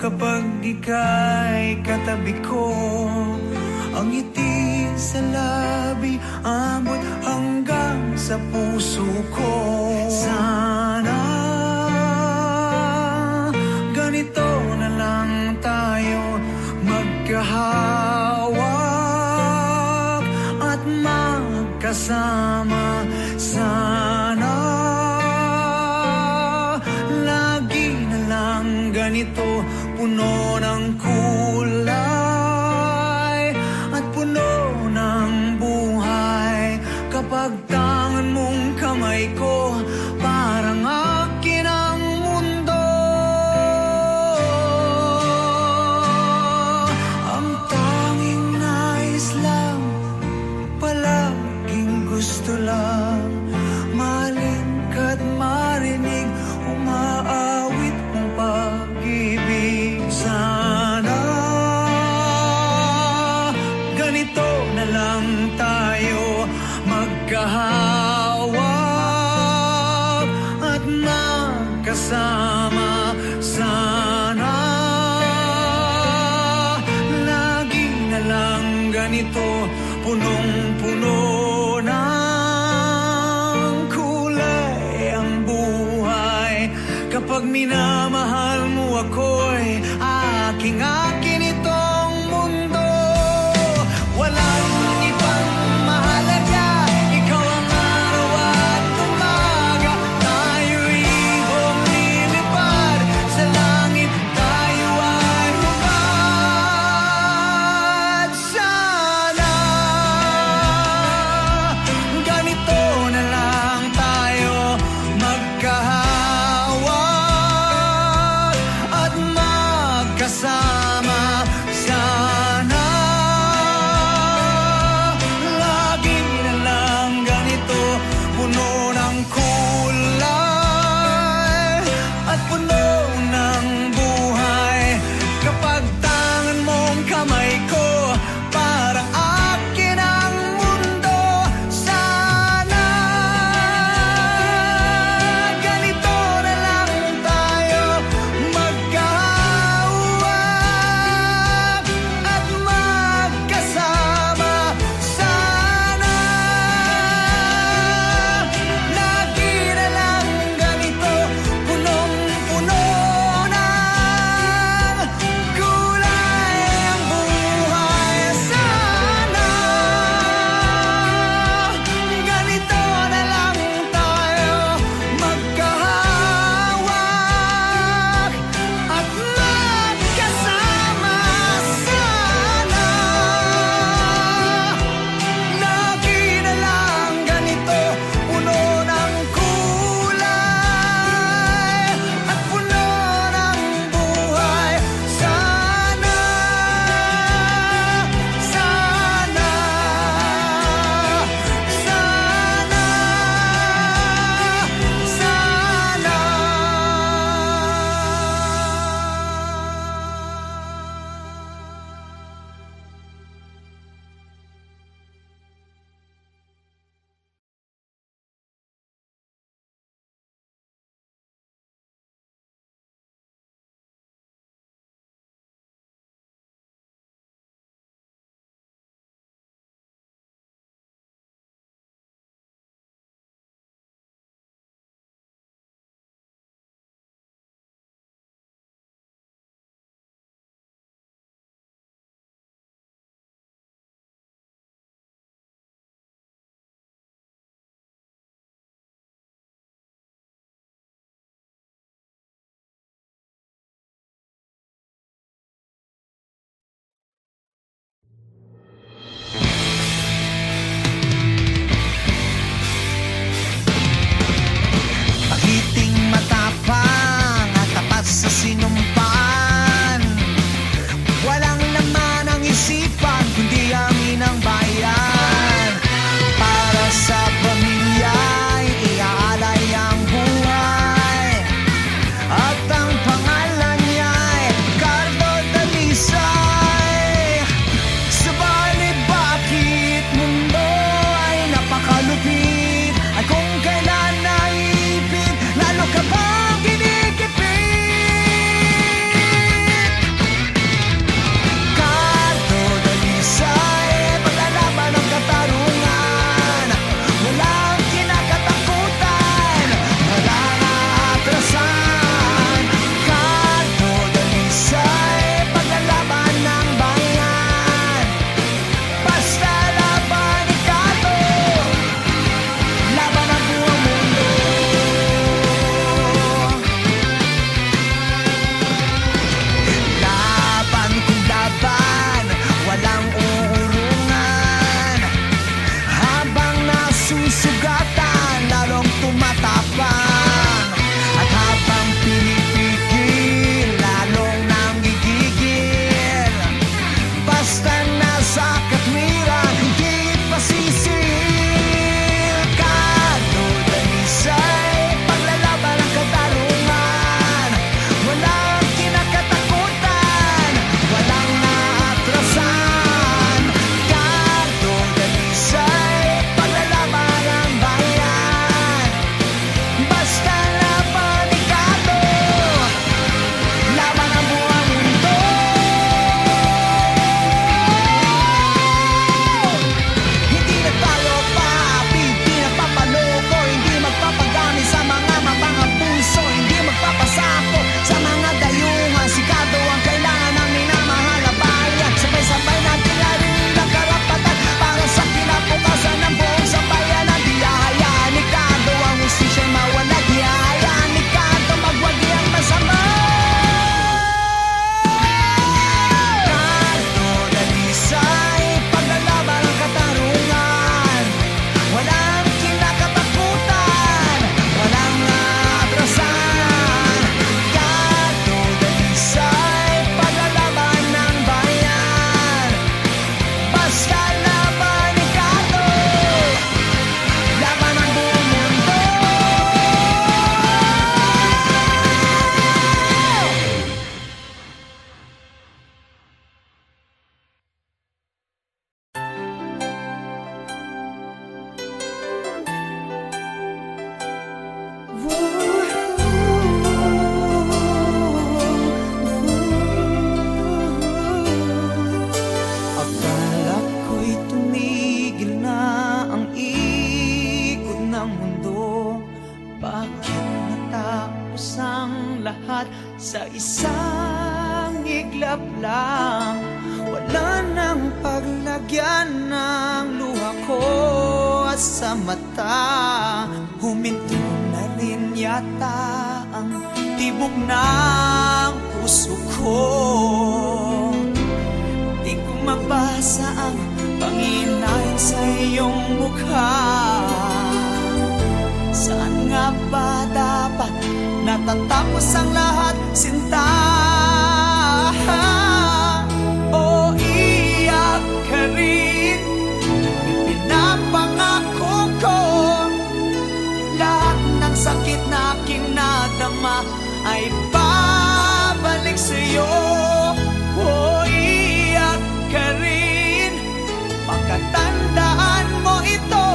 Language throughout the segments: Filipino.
kapag ika'y katabi ko. Ang ngiti sa labi abot hanggang sa puso ko. Sana ganito na lang tayo magkahawak at magkasama. Sana lagi na lang ganito, puno ng kulay at puno ng buhay. Kapag tangan mong kamay ko, parang akin ang mundo. Ang tanging nais lang, palaging gusto lang, mahalin ka't marinig umaawit mong pag-ibig. Sana ganito na lang tayo magkahawak at magkasama. Sana lagi na lang ganito, punong-puno ng kulay ang buhay. Kapag minamahal mo ako'y aking-akin itong mundo. Walang ibang mahalaga, ikaw ang araw at umaga. Tayo'y ibong lilipad sa langit, tayo ay hubad. Sana ganito na lang tayo magkahawak sikap lang, wala nang paglagyan ng luha ko. At sa mata, huminto na rin yata ang tibok ng puso ko. Di ko mabasa ang panghinayang sa iyong mukha. Saan nga ba dapat natatapos ang lahat, sinta? O iyak ka rin, ipinapangako ko, lahat ng sakit na aking nadama ay babalik sa'yo. O iyak ka rin, pagkatandaan mo ito,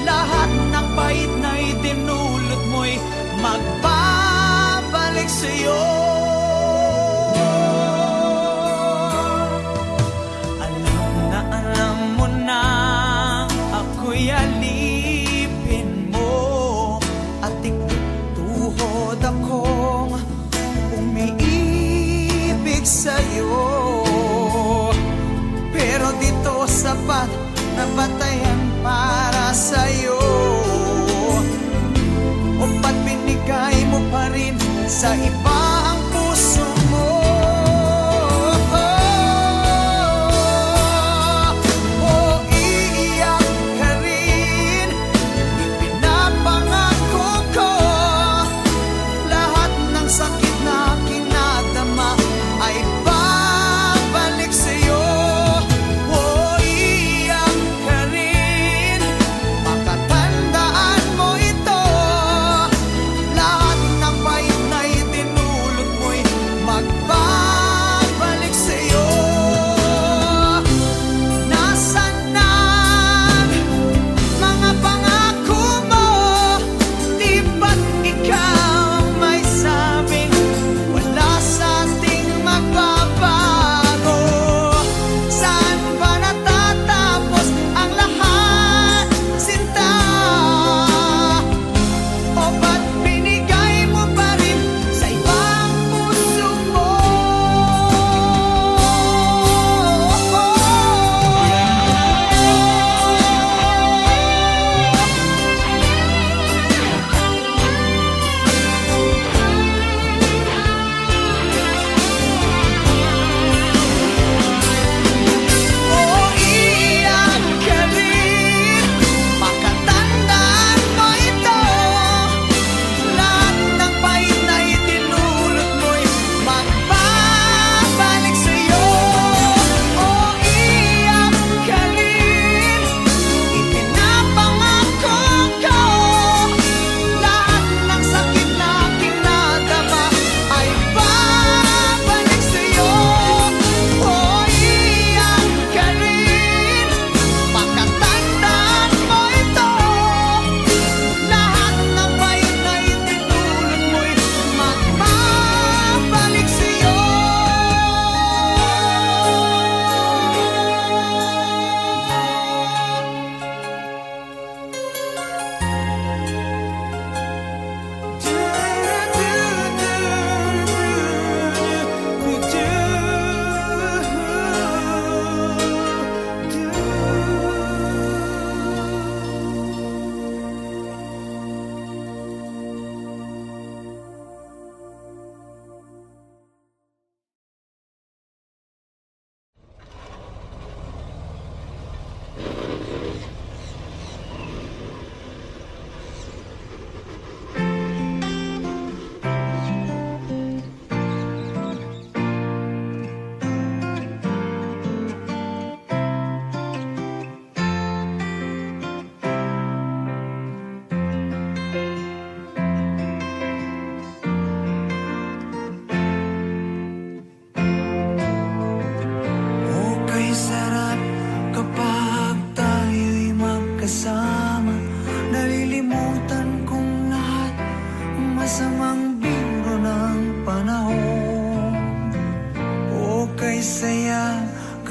lahat ng pait na idinulot mo'y magbabalik sa'yo. Alam mo na ako'y alipin mo, at itutuhod akong umiibig sa'yo. Pero dito sapat na batayan para sa'yo, o ba't binigay mo pa rin sa iba ang puso mo? O iiyak ka rin, ipinapangako ko, lahat ng sakit na aking nadama ay babalik sa'yo.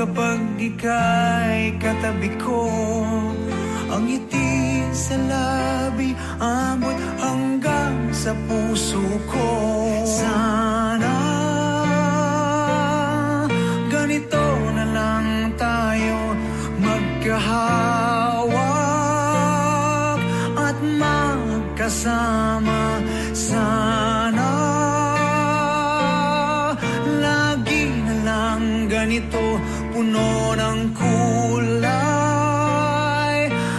kapag ika'y katabi ko. Ang ngiti sa labi abot hanggang sa puso ko. Sana ganito, puno ng kulay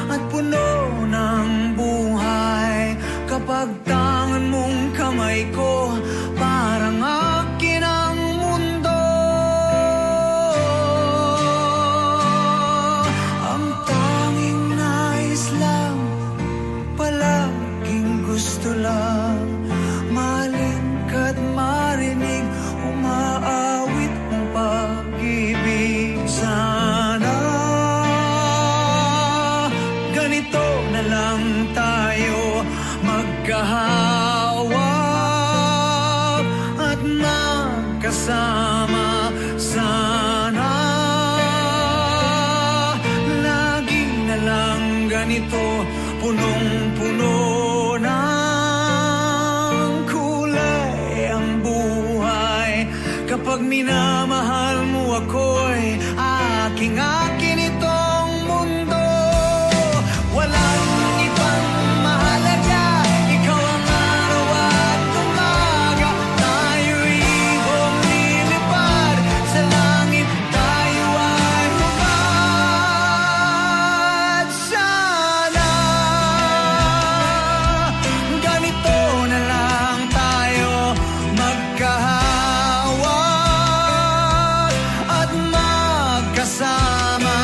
at puno ng buhay. Kapag tangan mong kamay ko, parang akin ang mundo. Ang tanging nais lang, palaging gusto lang, mahalin ka't marinig, umaawit ng pag-ibig. Sana ganito na lang tayo, magkahawak at magkasama. Sana lagi na lang ganito, punong-puno ng kulay ang buhay. Kapag minamahal mo ako'y aking-akin itong mundo. Walang ibang mahalaga, ikaw ang araw at umaga. Tayo'y ibong lilipad, sa langit tayo ay hubad. Sana ganito na lang tayo, magkahawak at magkasama.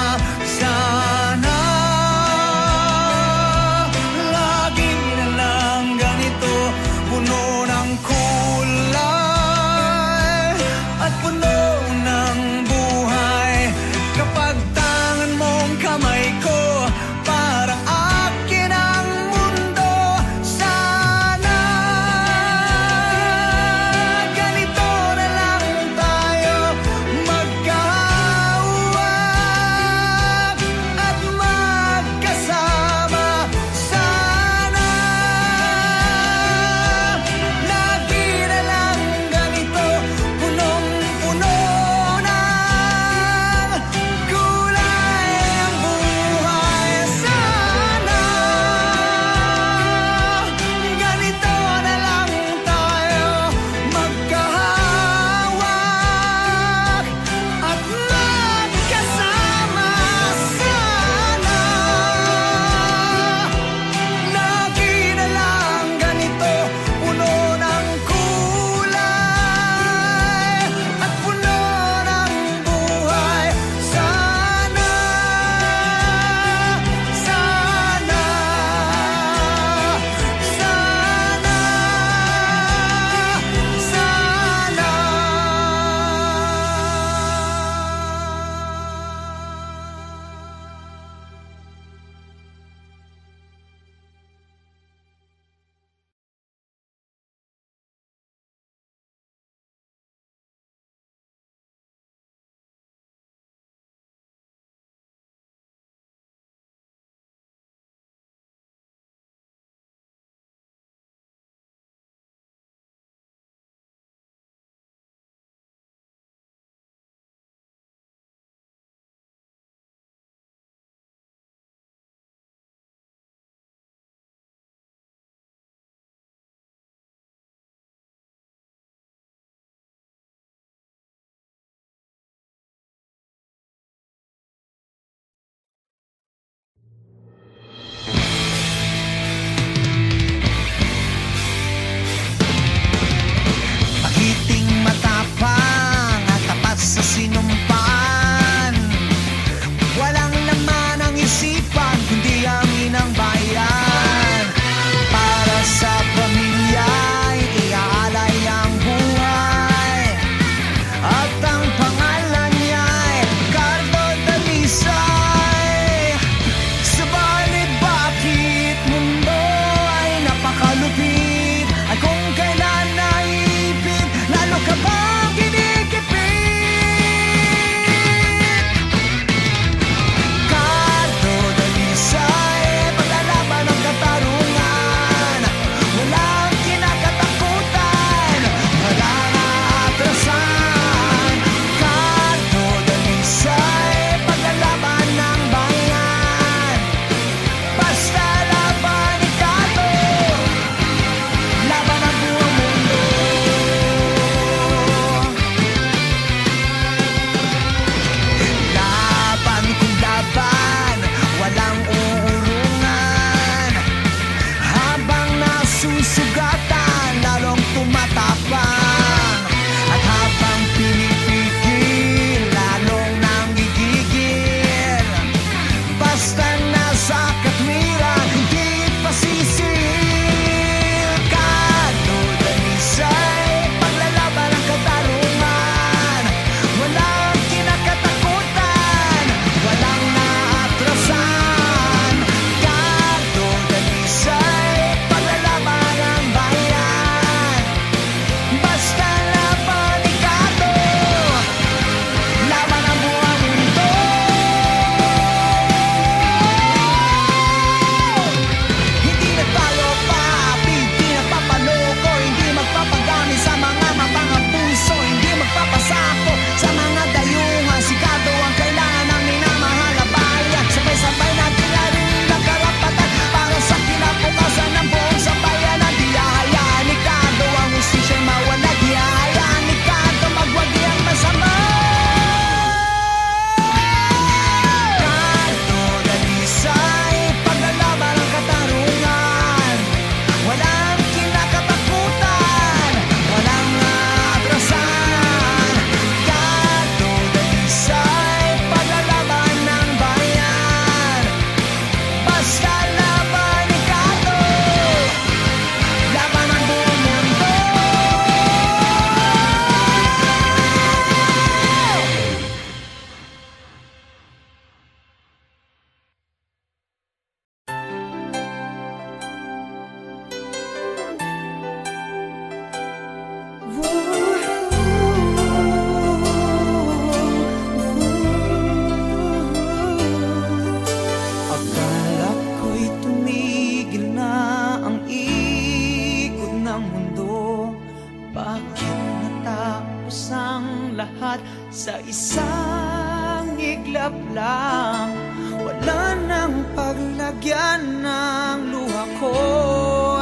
lahat sa isang iglap lang. Wala nang paglagyan ng luha ko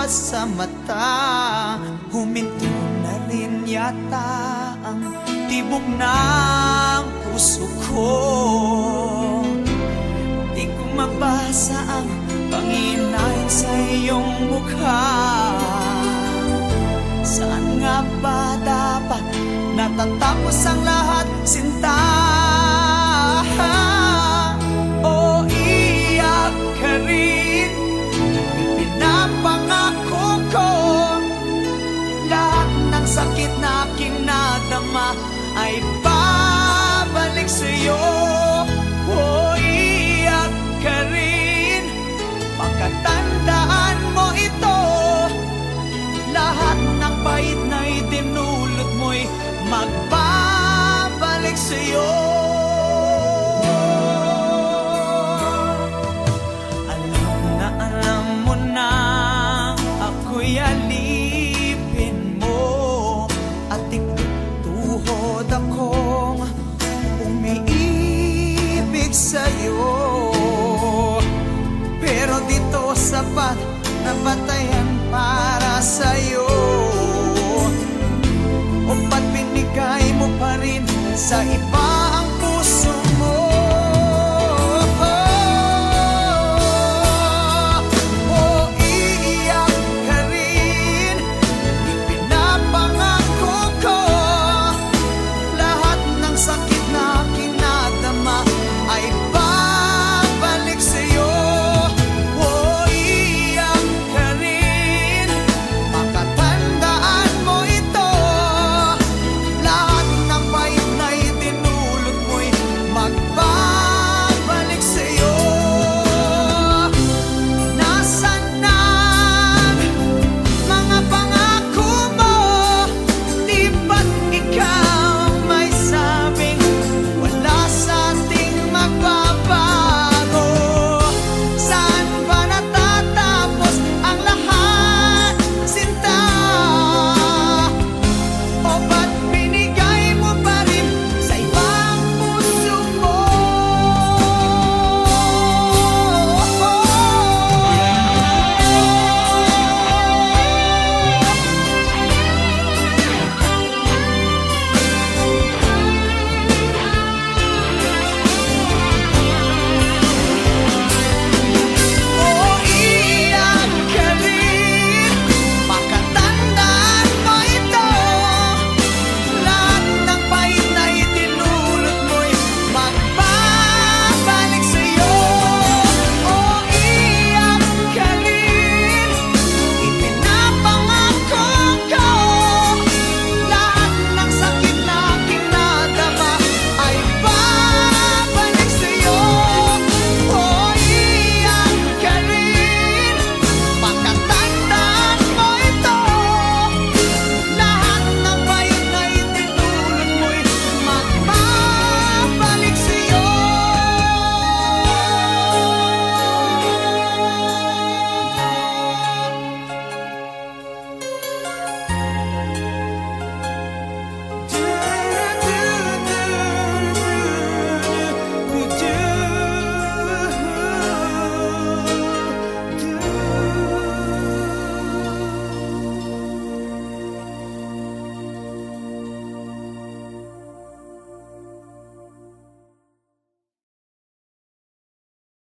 sa mata. Huminto na rin yata ang tibok ng puso ko. Di ko mabasa ang panginahin sa iyong mukha. Saan nga ba dapat natatapos ang lahat, sinta? O iyak ka rin, pinapangako ko, lahat ng sakit na aking nadama ay babalik sa'yo. O iyak ka rin, pagkatandaan mo ito, lahat ng pait na itinulot mo'y magbabalik sa'yo. Alam mo na ako'y alipin mo, at itutuhod akong umiibig sa'yo. Pero dito sapat na batayan para sa'yo, o ba't binigay mo pa rin sa iba?